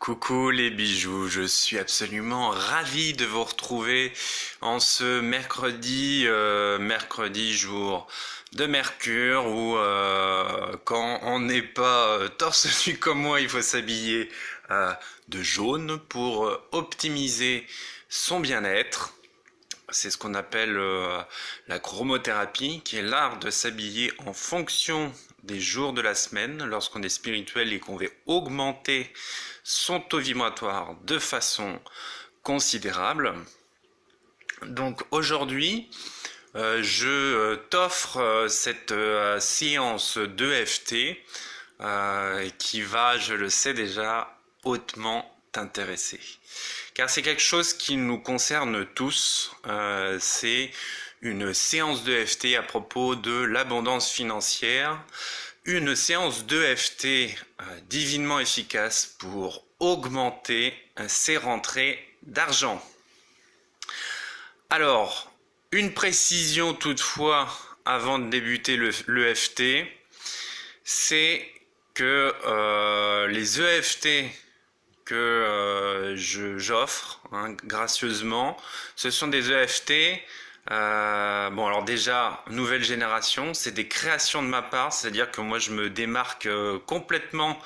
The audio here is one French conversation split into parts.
Coucou les bijoux, je suis absolument ravi de vous retrouver en ce mercredi jour de Mercure où quand on n'est pas torse nu comme moi, il faut s'habiller de jaune pour optimiser son bien-être. C'est ce qu'on appelle la chromothérapie, qui est l'art de s'habiller en fonction des jours de la semaine, lorsqu'on est spirituel et qu'on veut augmenter son taux vibratoire de façon considérable. Donc aujourd'hui, je t'offre cette séance d'EFT qui va, je le sais déjà, hautement t'intéresser. Car c'est quelque chose qui nous concerne tous, c'est une séance d'EFT à propos de l'abondance financière, une séance d'EFT divinement efficace pour augmenter ses rentrées d'argent. Alors, une précision toutefois avant de débuter l'EFT, c'est que les EFT que j'offre gracieusement, ce sont des EFT bon alors déjà nouvelle génération, c'est des créations de ma part, c'est-à-dire que moi je me démarque complètement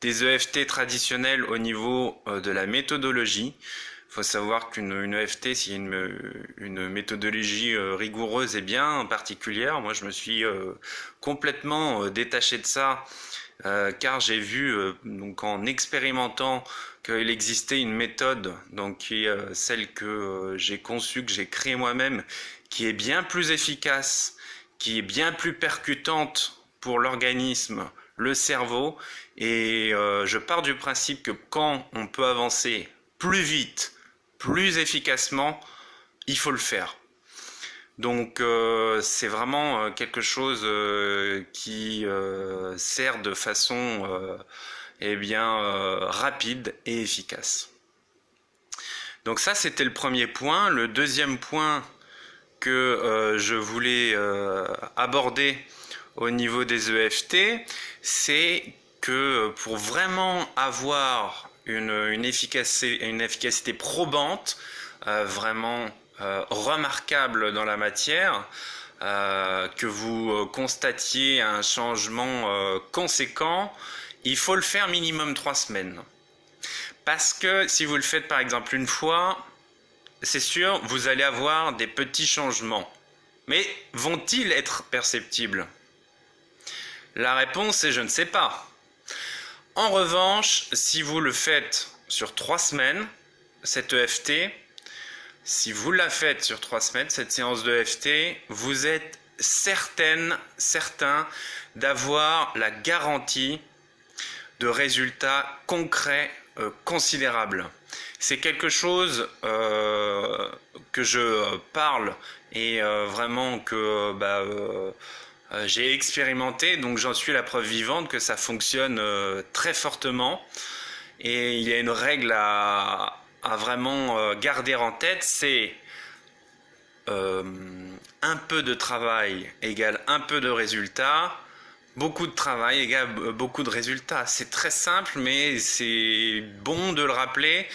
des EFT traditionnels au niveau de la méthodologie. Il faut savoir qu'une EFT, c'est une méthodologie rigoureuse et bien particulière. Moi je me suis complètement détaché de ça car j'ai vu donc en expérimentant qu'il existait une méthode donc qui est celle que j'ai conçue, que j'ai créée moi-même, qui est bien plus efficace, qui est bien plus percutante pour l'organisme, le cerveau, et je pars du principe que quand on peut avancer plus vite, plus efficacement, il faut le faire. Donc c'est vraiment quelque chose qui sert de façon rapide et efficace. Donc ça c'était le premier point. Le deuxième point que je voulais aborder au niveau des EFT, c'est que pour vraiment avoir une efficacité probante, vraiment remarquable dans la matière, que vous constatiez un changement conséquent, il faut le faire minimum 3 semaines. Parce que si vous le faites par exemple une fois, c'est sûr, vous allez avoir des petits changements. Mais vont-ils être perceptibles? La réponse est je ne sais pas. En revanche, si vous le faites sur 3 semaines, cette EFT, si vous la faites sur 3 semaines, cette séance d'EFT, vous êtes certain d'avoir la garantie de résultats concrets considérables. C'est quelque chose que je parle et vraiment que j'ai expérimenté, donc j'en suis la preuve vivante que ça fonctionne très fortement. Et il y a une règle à vraiment garder en tête, c'est un peu de travail égale un peu de résultat. Beaucoup de travail égale beaucoup de résultats. C'est très simple, mais c'est bon de le rappeler.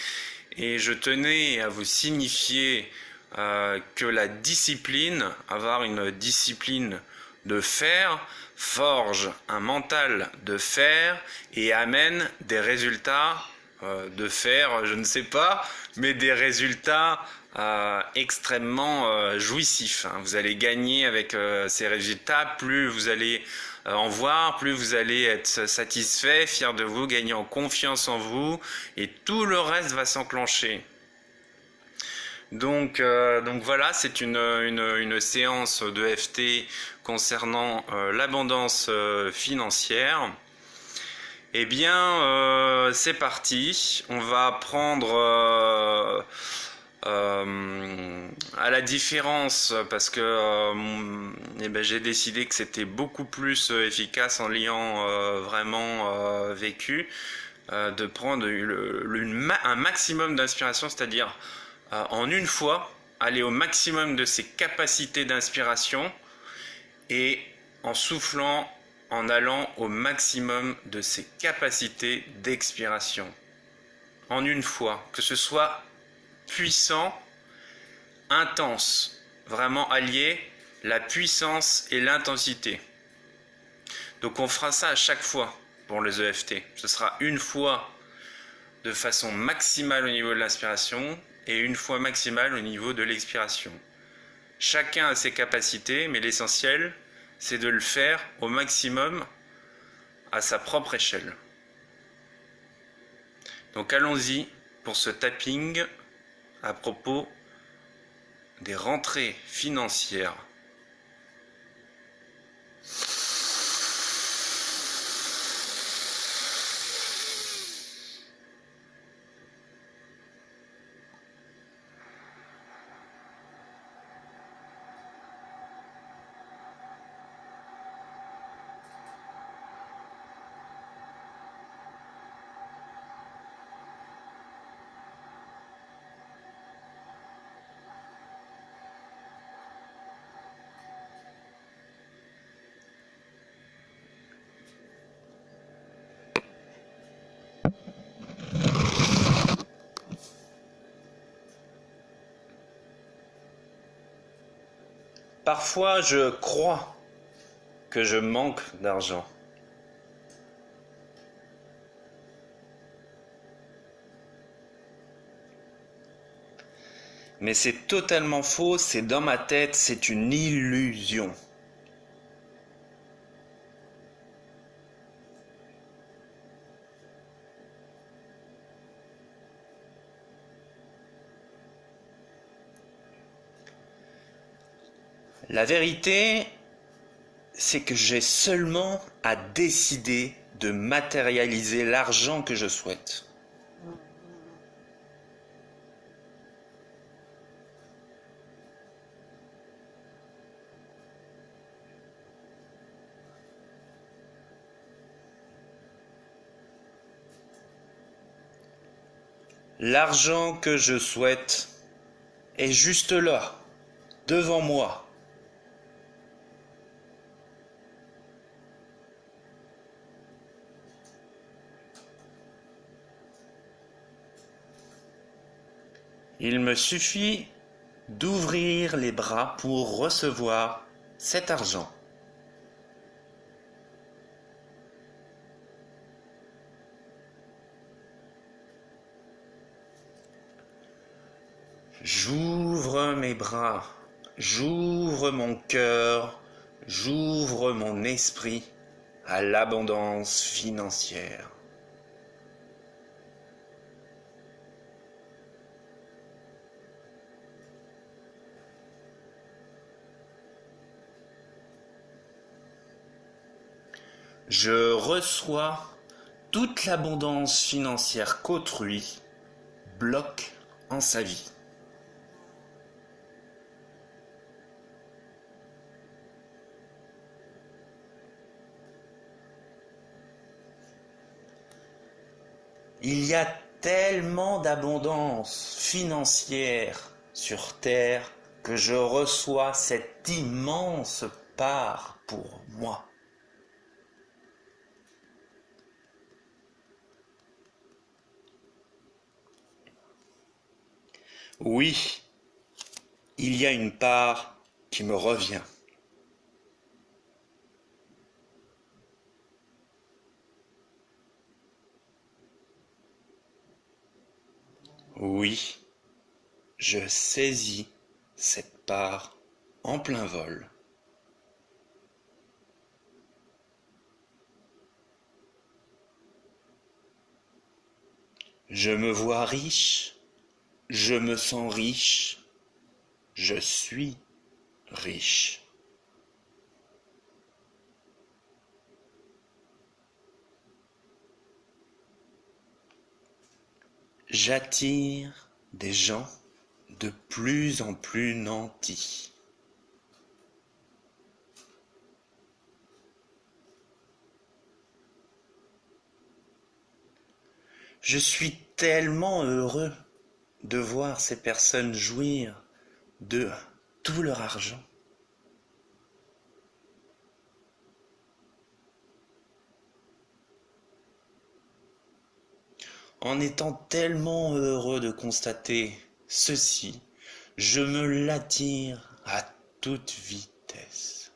Et je tenais à vous signifier que la discipline, avoir une discipline de fer, forge un mental de fer et amène des résultats de fer, je ne sais pas, mais des résultats extrêmement jouissifs. Vous allez gagner avec ces résultats, plus vous allez en voir, plus vous allez être satisfait, fier de vous, gagner en confiance en vous, et tout le reste va s'enclencher. Donc voilà, c'est une séance d'EFT concernant l'abondance financière. Eh bien, c'est parti. On va prendre à la différence parce que j'ai décidé que c'était beaucoup plus efficace en l'ayant vraiment vécu, de prendre un maximum d'inspiration, c'est-à-dire en une fois aller au maximum de ses capacités d'inspiration et en soufflant, en allant au maximum de ses capacités d'expiration. en une fois, que ce soit puissant, intense, vraiment allier la puissance et l'intensité. Donc on fera ça à chaque fois pour les EFT. Ce sera une fois de façon maximale au niveau de l'inspiration et une fois maximale au niveau de l'expiration. Chacun a ses capacités, mais l'essentiel, c'est de le faire au maximum à sa propre échelle. Donc allons-y pour ce tapping à propos des rentrées financières. Parfois, je crois que je manque d'argent. Mais c'est totalement faux, c'est dans ma tête, c'est une illusion. La vérité, c'est que j'ai seulement à décider de matérialiser l'argent que je souhaite. L'argent que je souhaite est juste là, devant moi. Il me suffit d'ouvrir les bras pour recevoir cet argent. J'ouvre mes bras, j'ouvre mon cœur, j'ouvre mon esprit à l'abondance financière. Je reçois toute l'abondance financière qu'autrui bloque en sa vie. Il y a tellement d'abondance financière sur Terre que je reçois cette immense part pour moi. Oui, il y a une part qui me revient. Oui, je saisis cette part en plein vol. Je me vois riche, je me sens riche, je suis riche. J'attire des gens de plus en plus nantis. Je suis tellement heureux de voir ces personnes jouir de tout leur argent. en étant tellement heureux de constater ceci, je me l'attire à toute vitesse.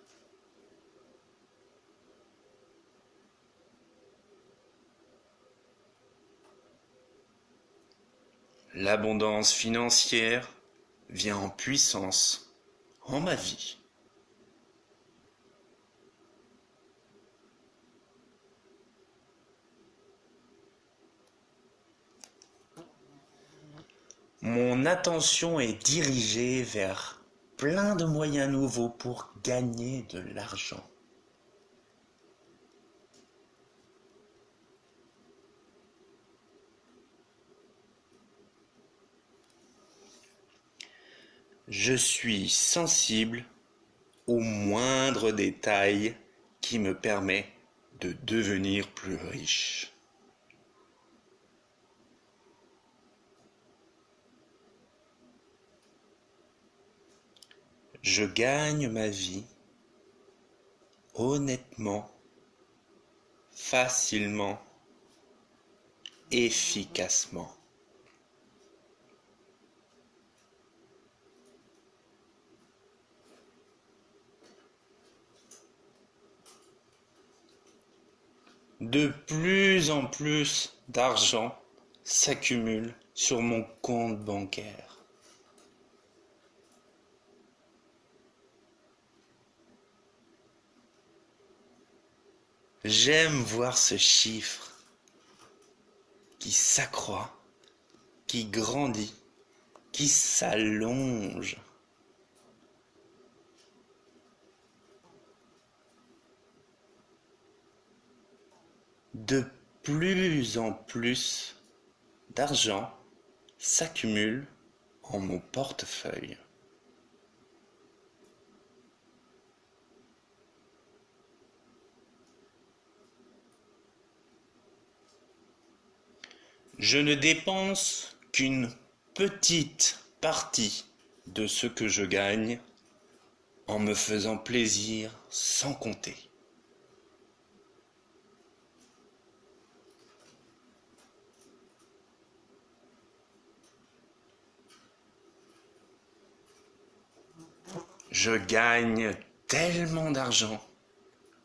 L'abondance financière vient en puissance en ma vie. Mon attention est dirigée vers plein de moyens nouveaux pour gagner de l'argent. Je suis sensible au moindre détail qui me permet de devenir plus riche. Je gagne ma vie honnêtement, facilement, efficacement. De plus en plus d'argent s'accumule sur mon compte bancaire. J'aime voir ce chiffre qui s'accroît, qui grandit, qui s'allonge. De plus en plus d'argent s'accumule en mon portefeuille. Je ne dépense qu'une petite partie de ce que je gagne en me faisant plaisir sans compter. Je gagne tellement d'argent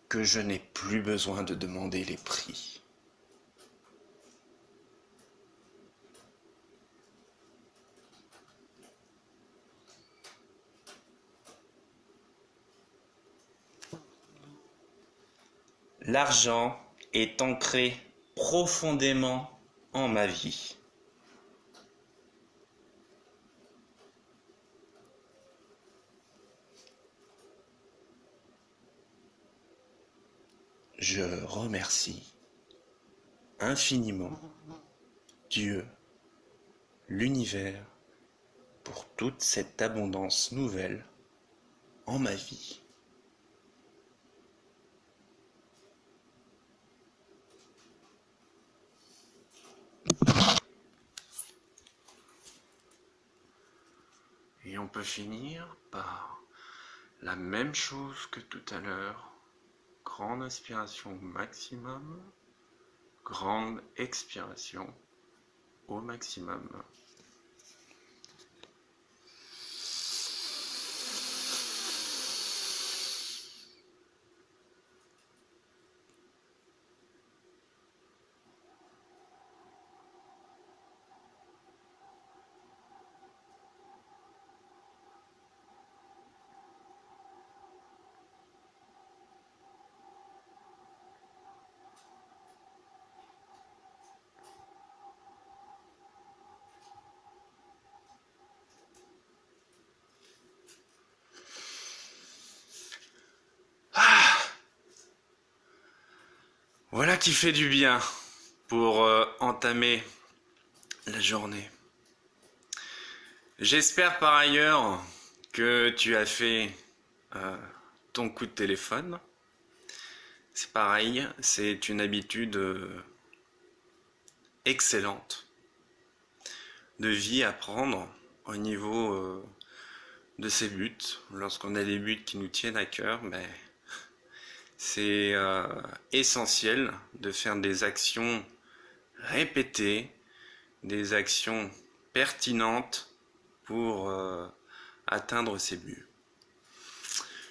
que je n'ai plus besoin de demander les prix. L'argent est ancré profondément en ma vie. Je remercie infiniment Dieu, l'univers, pour toute cette abondance nouvelle en ma vie. Et on peut finir par la même chose que tout à l'heure. Grande inspiration au maximum, grande expiration au maximum. Voilà qui fait du bien pour entamer la journée. J'espère par ailleurs que tu as fait ton coup de téléphone. C'est pareil, c'est une habitude excellente de vie à prendre au niveau de ses buts. Lorsqu'on a des buts qui nous tiennent à cœur, c'est essentiel de faire des actions répétées des actions pertinentes pour atteindre ses buts.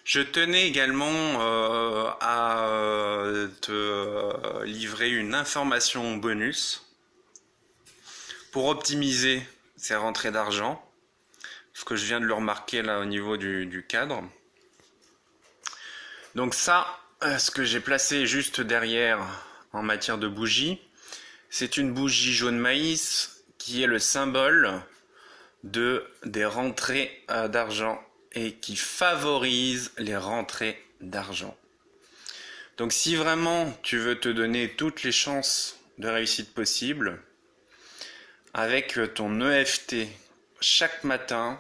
Je tenais également à te livrer une information bonus pour optimiser ces rentrées d'argent, ce que je viens de le remarquer là au niveau du cadre. Donc ça, ce que j'ai placé juste derrière en matière de bougie, c'est une bougie jaune maïs qui est le symbole des rentrées d'argent et qui favorise les rentrées d'argent. Donc si vraiment tu veux te donner toutes les chances de réussite possibles, avec ton EFT chaque matin,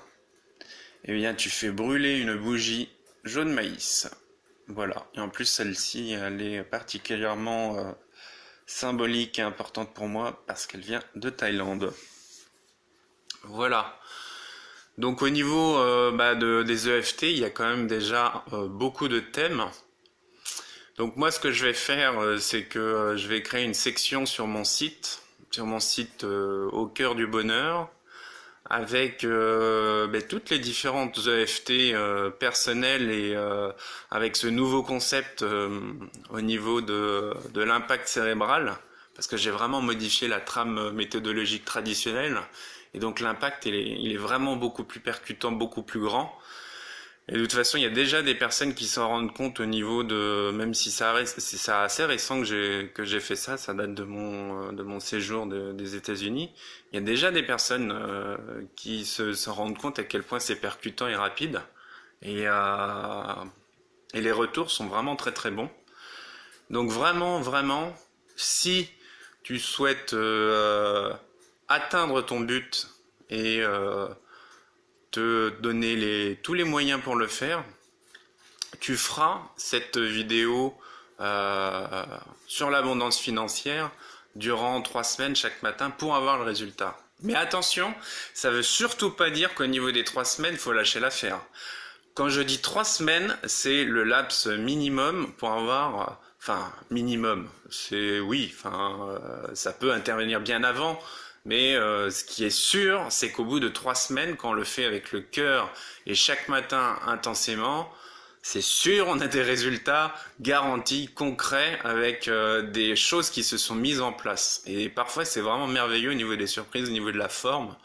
eh bien tu fais brûler une bougie jaune maïs. Voilà, et en plus celle-ci elle est particulièrement symbolique et importante pour moi parce qu'elle vient de Thaïlande. Voilà. Donc au niveau des EFT, il y a quand même déjà beaucoup de thèmes. Donc moi ce que je vais faire, c'est que je vais créer une section sur mon site au cœur du bonheur, avec toutes les différentes EFT personnelles et avec ce nouveau concept au niveau de l'impact cérébral, parce que j'ai vraiment modifié la trame méthodologique traditionnelle. Et donc l'impact, il est vraiment beaucoup plus percutant, beaucoup plus grand. Et de toute façon, il y a déjà des personnes qui s'en rendent compte au niveau de, même si c'est assez récent que j'ai fait ça, ça date de mon séjour des États-Unis. Il y a déjà des personnes qui s'en rendent compte à quel point c'est percutant et rapide. Et les retours sont vraiment très très bons. Donc vraiment, vraiment, si tu souhaites atteindre ton but et te donner tous les moyens pour le faire, tu feras cette vidéo sur l'abondance financière durant 3 semaines chaque matin pour avoir le résultat. Mais attention, ça veut surtout pas dire qu'au niveau des 3 semaines, il faut lâcher l'affaire. Quand je dis 3 semaines, c'est le laps minimum pour avoir... Enfin, minimum, c'est oui, ça peut intervenir bien avant, mais ce qui est sûr, c'est qu'au bout de 3 semaines, quand on le fait avec le cœur et chaque matin intensément, c'est sûr, on a des résultats garantis, concrets, avec des choses qui se sont mises en place. Et parfois, c'est vraiment merveilleux au niveau des surprises, au niveau de la forme.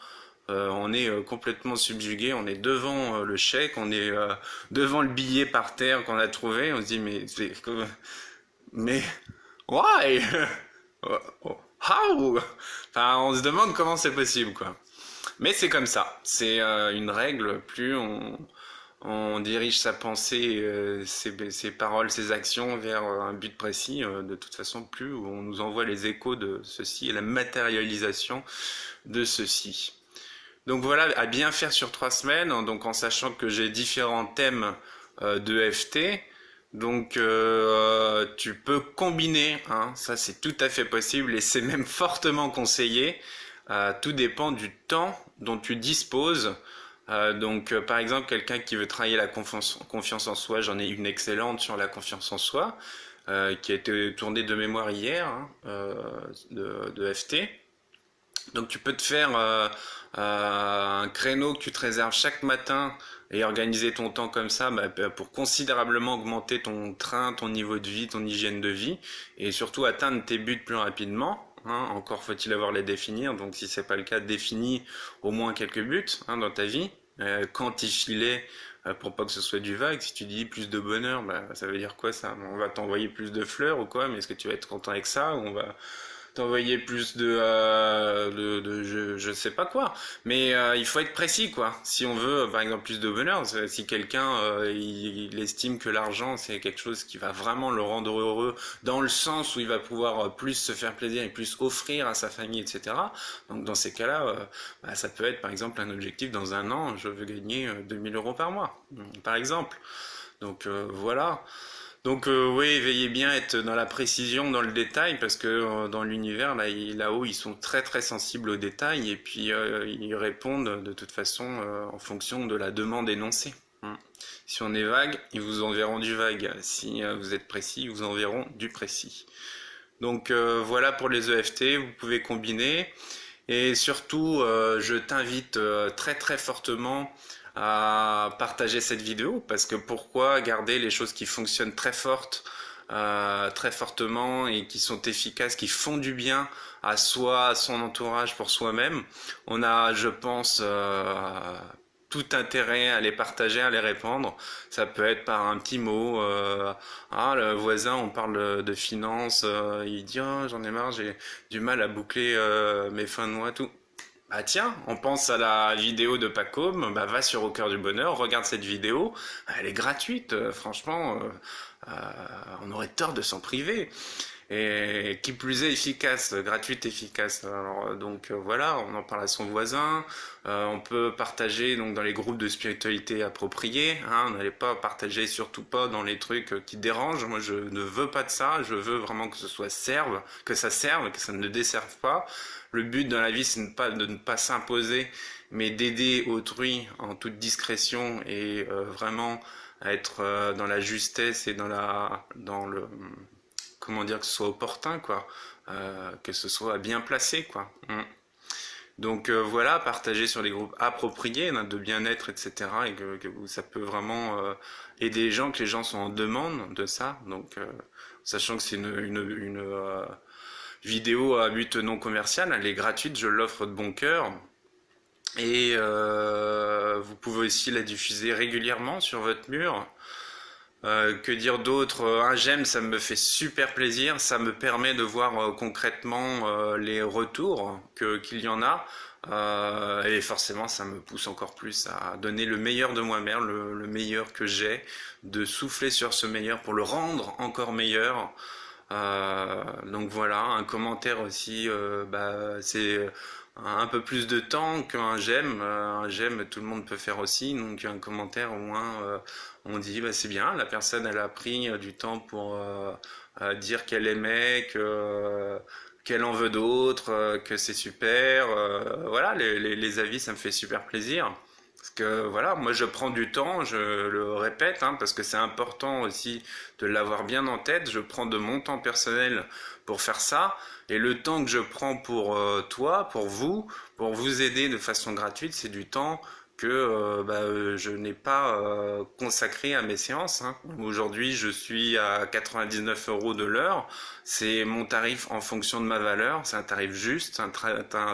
On est complètement subjugué, on est devant le chèque, on est devant le billet par terre qu'on a trouvé, on se dit mais why? How? Enfin, on se demande comment c'est possible, quoi. Mais c'est comme ça, c'est une règle, plus on dirige sa pensée, ses paroles, ses actions vers un but précis, de toute façon, plus on nous envoie les échos de ceci et la matérialisation de ceci. Donc voilà, à bien faire sur 3 semaines, donc en sachant que j'ai différents thèmes d'EFT. Donc tu peux combiner, hein, ça c'est tout à fait possible et c'est même fortement conseillé. Tout dépend du temps dont tu disposes. Par exemple, quelqu'un qui veut travailler la confiance en soi, j'en ai une excellente sur la confiance en soi, qui a été tournée de mémoire hier, hein, de FT. Donc tu peux te faire un créneau que tu te réserves chaque matin et organiser ton temps comme ça pour considérablement augmenter ton train, ton niveau de vie, ton hygiène de vie et surtout atteindre tes buts plus rapidement. Hein. Encore faut-il avoir les définir, donc si c'est pas le cas, définis au moins quelques buts dans ta vie. Quantifie-les pour pas que ce soit du vague. Si tu dis plus de bonheur, ça veut dire quoi ça? On va t'envoyer plus de fleurs ou quoi? Mais est-ce que tu vas être content avec ça? Ou on va t'envoyer plus je sais pas quoi, mais il faut être précis quoi. Si on veut par exemple plus de bonheur, si quelqu'un il estime que l'argent c'est quelque chose qui va vraiment le rendre heureux dans le sens où il va pouvoir plus se faire plaisir et plus offrir à sa famille, etc. Donc dans ces cas-là, ça peut être par exemple un objectif dans 1 an, je veux gagner 2000 € par mois, par exemple. Donc voilà. Donc oui, veillez bien à être dans la précision, dans le détail, parce que dans l'univers, là-haut, ils sont très très sensibles aux détails, et puis ils répondent de toute façon en fonction de la demande énoncée. Si on est vague, ils vous enverront du vague. Si vous êtes précis, ils vous enverront du précis. Donc voilà pour les EFT, vous pouvez combiner. Et surtout, je t'invite très très fortement à partager cette vidéo parce que pourquoi garder les choses qui fonctionnent très fortes, très fortement et qui sont efficaces, qui font du bien à soi, à son entourage, pour soi-même. On a, je pense, tout intérêt à les partager, à les répandre. Ça peut être par un petit mot. Ah, le voisin, on parle de finances, il dit oh, j'en ai marre, j'ai du mal à boucler mes fins de mois, tout. Bah tiens, on pense à la vidéo de Pacôme, bah va sur Au Cœur du Bonheur, regarde cette vidéo, elle est gratuite, franchement, on aurait tort de s'en priver. Et qui plus est efficace, gratuite, efficace. Alors, donc voilà, on en parle à son voisin, on peut partager donc dans les groupes de spiritualité appropriés, hein, on n'allait pas partager, surtout pas dans les trucs qui dérangent. Moi je ne veux pas de ça, je veux vraiment que ce soit serve, que ça serve, que ça ne desserve pas. Le but dans la vie c'est de ne pas s'imposer, mais d'aider autrui en toute discrétion et vraiment à être dans la justesse et dans le comment dire, que ce soit opportun, quoi, que ce soit bien placé, quoi. Donc voilà, partager sur les groupes appropriés hein, de bien-être, etc. Et que ça peut vraiment aider les gens, que les gens sont en demande de ça. Donc sachant que c'est une vidéo à but non commercial, elle est gratuite, je l'offre de bon cœur. Et vous pouvez aussi la diffuser régulièrement sur votre mur. Que dire d'autre? Un j'aime, ça me fait super plaisir. Ça me permet de voir concrètement les retours qu'il y en a. Et forcément, ça me pousse encore plus à donner le meilleur de moi-même, le meilleur que j'ai, de souffler sur ce meilleur pour le rendre encore meilleur. Donc voilà, un commentaire aussi, c'est un peu plus de temps qu'un j'aime. Un j'aime, tout le monde peut faire aussi. Donc un commentaire, au moins, on dit bah, c'est bien, la personne elle a pris du temps pour dire qu'elle aimait, qu'elle en veut d'autres, que c'est super. Voilà, les avis, ça me fait super plaisir. Parce que voilà, moi je prends du temps, je le répète, hein, parce que c'est important aussi de l'avoir bien en tête. Je prends de mon temps personnel pour faire ça. Et le temps que je prends pour toi, pour vous aider de façon gratuite, c'est du temps que je n'ai pas consacré à mes séances. Hein. Aujourd'hui, je suis à 99 € de l'heure. C'est mon tarif en fonction de ma valeur. C'est un tarif juste, un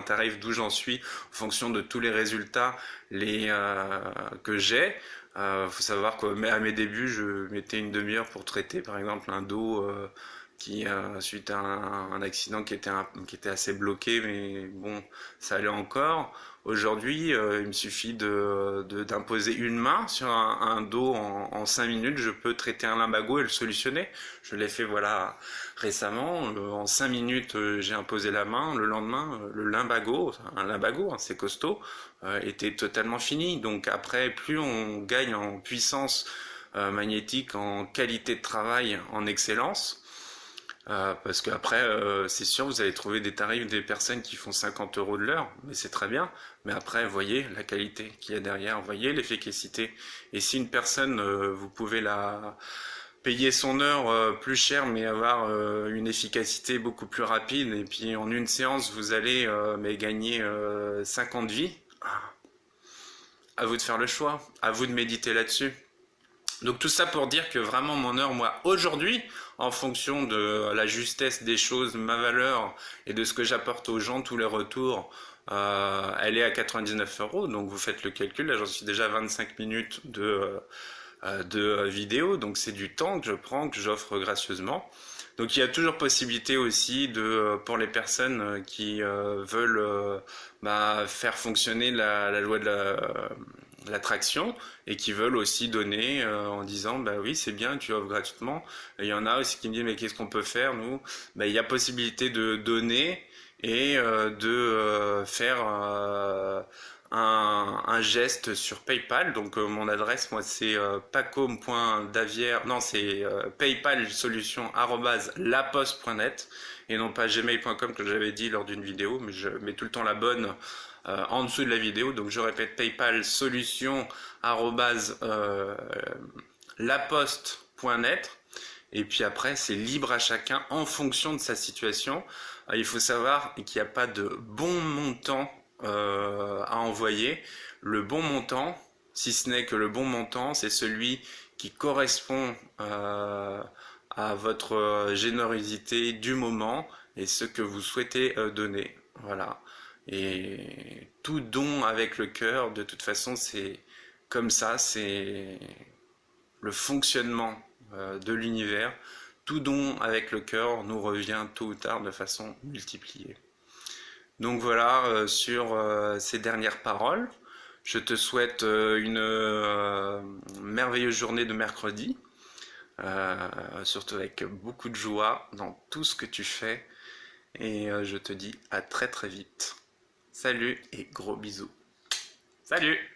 tarif d'où j'en suis en fonction de tous les résultats que j'ai. Faut savoir qu'à mes débuts, je mettais une demi-heure pour traiter, par exemple, un dos qui, suite à un accident qui était assez bloqué, mais bon, ça allait encore. Aujourd'hui, il me suffit d'imposer une main sur un dos en 5 minutes, je peux traiter un lumbago et le solutionner. Je l'ai fait voilà récemment. En 5 minutes, j'ai imposé la main. Le lendemain, le lumbago, un lumbago, hein, c'est costaud, était totalement fini. Donc après, plus on gagne en puissance magnétique, en qualité de travail, en excellence, parce qu'après, c'est sûr, vous allez trouver des tarifs des personnes qui font 50 € de l'heure, mais c'est très bien. Mais après, voyez la qualité qu'il y a derrière, voyez l'efficacité. Et si une personne, vous pouvez la payer son heure plus cher, mais avoir une efficacité beaucoup plus rapide, et puis en une séance, vous allez mais gagner 50 vies, à vous de faire le choix, à vous de méditer là-dessus. Donc tout ça pour dire que vraiment mon heure, moi, aujourd'hui, en fonction de la justesse des choses, ma valeur et de ce que j'apporte aux gens, tous les retours, elle est à 99 €. Donc vous faites le calcul, là j'en suis déjà à 25 minutes de vidéo, donc c'est du temps que je prends, que j'offre gracieusement. Donc il y a toujours possibilité aussi pour les personnes qui veulent faire fonctionner la loi de l'attraction et qui veulent aussi donner en disant bah oui c'est bien tu offres gratuitement. Et il y en a aussi qui me disent mais qu'est-ce qu'on peut faire nous? Il y a possibilité de donner et de faire un geste sur PayPal. Donc mon adresse moi c'est pacome.davière, non c'est PayPal solution @laposte.net et non pas gmail.com que j'avais dit lors d'une vidéo, mais je mets tout le temps la bonne en dessous de la vidéo. Donc je répète PayPal solution @laposte.net. Et puis après, c'est libre à chacun en fonction de sa situation. Il faut savoir qu'il n'y a pas de bon montant à envoyer. Le bon montant, si ce n'est que le bon montant, c'est celui qui correspond à votre générosité du moment et ce que vous souhaitez donner. Voilà. Et tout don avec le cœur, de toute façon, c'est comme ça, c'est le fonctionnement de l'univers. Tout don avec le cœur nous revient tôt ou tard de façon multipliée. Donc voilà, sur ces dernières paroles, je te souhaite une merveilleuse journée de mercredi, surtout avec beaucoup de joie dans tout ce que tu fais. Et je te dis à très très vite. Salut et gros bisous. Salut!